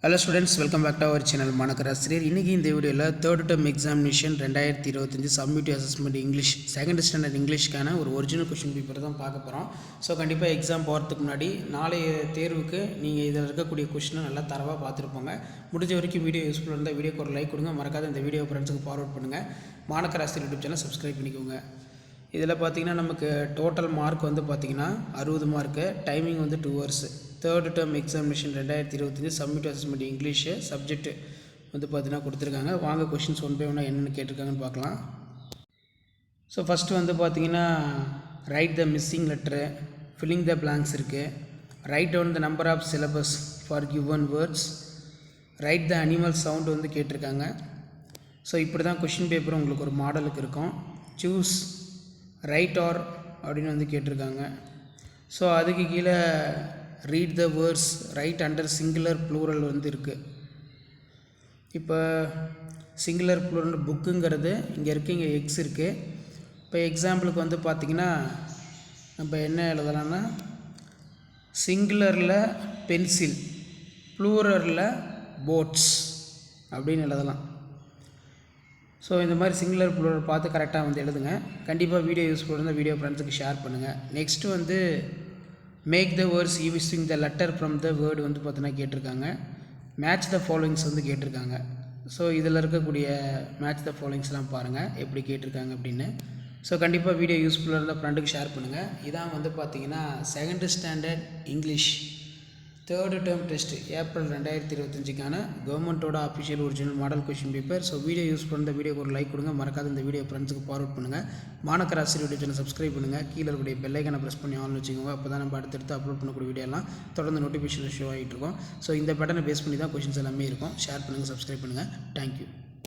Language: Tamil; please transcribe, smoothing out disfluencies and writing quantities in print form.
Hello students, welcome back to our channel மாணக்கராசிரியர். இன்னைக்கு இந்த வீடியோல third term examination 2025 summative assessment English second standard இங்கிலீஷ்க்கான ஒரு ஒரிஜினல் கொஸ்டின் பேப்பர் தான் பார்க்க போகிறோம். ஸோ கண்டிப்பாக எக்ஸாம் போகிறதுக்கு முன்னாடி நாளைய தேர்வுக்கு நீங்கள் இதில் இருக்கக்கூடிய கொஸ்டினை நல்லா தரவாக பார்த்துருப்போங்க. முடிஞ்ச வரைக்கும் வீடியோ யூஸ்ஃபுல்லாக இருந்தால் வீடியோக்கு ஒரு லைக் கொடுங்க, மறக்காத இந்த வீடியோ ஃப்ரெண்ட்ஸுக்கு ஃபார்வர்ட் பண்ணுங்கள். மாணக்கராசிரியர் யூடியூப் சேனல் சப்ஸ்கிரைப் பண்ணிக்கோங்க. இதில் பார்த்தீங்கன்னா நமக்கு டோட்டல் மார்க் வந்து பார்த்திங்கன்னா 60 மார்க்கு, டைமிங் வந்து 2 hours. Third term examination 2025 summative assessment English subject வந்து பார்த்தீங்கன்னா கொடுத்துருக்காங்க. வாங்க கொஷின்ஸ் ஒன் பை ஒன்னாக என்னென்னு கேட்டிருக்காங்கன்னு பார்க்கலாம். ஸோ ஃபஸ்ட்டு வந்து பார்த்தீங்கன்னா write the missing letter, filling the blanks இருக்குது, write down the number of syllabus for given words, write the animal sound வந்து கேட்டிருக்காங்க. ஸோ இப்படி தான் கொஷின் பேப்பர் உங்களுக்கு ஒரு மாடலுக்கு இருக்கும். சூஸ் ரைட் ஆர் அப்படின்னு வந்து கேட்டிருக்காங்க. ஸோ அதுக்கு கீழே read the words right under singular plural வந்து இருக்குது. இப்போ சிங்குலர் ப்ளூரல் புக்குங்கிறது இங்கே இருக்குது, இங்கே எக்ஸ் இருக்குது. இப்போ எக்ஸாம்பிளுக்கு வந்து பார்த்திங்கன்னா நம்ம என்ன எழுதலாம்னா சிங்குலரில் பென்சில், ப்ளூரலில் போட்ஸ் அப்படின்னு எழுதலாம். ஸோ இந்த மாதிரி சிங்குலர் ப்ளூரல் பார்த்து கரெக்டாக வந்து எழுதுங்க. கண்டிப்பாக வீடியோ யூஸ்ஃபுல்லாக இருந்தால் வீடியோ ஃப்ரெண்ட்ஸுக்கு ஷேர் பண்ணுங்கள். நெக்ஸ்ட்டு வந்து make the words using the letter from the word வந்து பார்த்தீங்கன்னா கேட்டிருக்காங்க. மேட்ச் த ஃபாலோயிங்ஸ் வந்து கேட்டிருக்காங்க. ஸோ இதில் இருக்கக்கூடிய மேட்ச் த ஃபாலோயிங்ஸ்லாம் பாருங்கள் எப்படி கேட்டிருக்காங்க அப்படின்னு. ஸோ கண்டிப்பாக வீடியோ யூஸ்ஃபுல்லாக இருந்தால் ஃப்ரெண்டுக்கு ஷேர் பண்ணுங்கள். இதான் வந்து பார்த்திங்கன்னா second standard English third term test April 2025க்கான கவர்மெண்ட்டோட official original model question paper. So video use பண்ணுற வீடியோக்கு ஒரு லைக் கொடுங்க, மறக்காத இந்த வீடியோ ஃப்ரெண்ட்ஸுக்கு ஃபார்வர்ட் பண்ணுங்கள். மாணக்கராசிரியர் யூடியூப் சேனல் சப்ஸ்கிரைப் பண்ணுங்கள். கீழே இருக்கக்கூடிய பெல்லைக்கான ப்ரெஸ் பண்ணி ஆன் வச்சுக்கோங்க. அப்போ தான் நம்ம அடுத்தடுத்து அப்லோட் பண்ணக்கூடிய வீடியோலாம் தொடர்ந்து நோட்டிஃபிகேஷன் ஷோ ஆகிட்டு இருக்கும். ஸோ இந்த பேட்டர்னை பேஸ் பண்ணி தான் கொஷின்ஸ் எல்லாமே இருக்கும். ஷேர் பண்ணுங்கள், சப்ஸ்கிரைப் பண்ணுங்கள். தேங்க்யூ.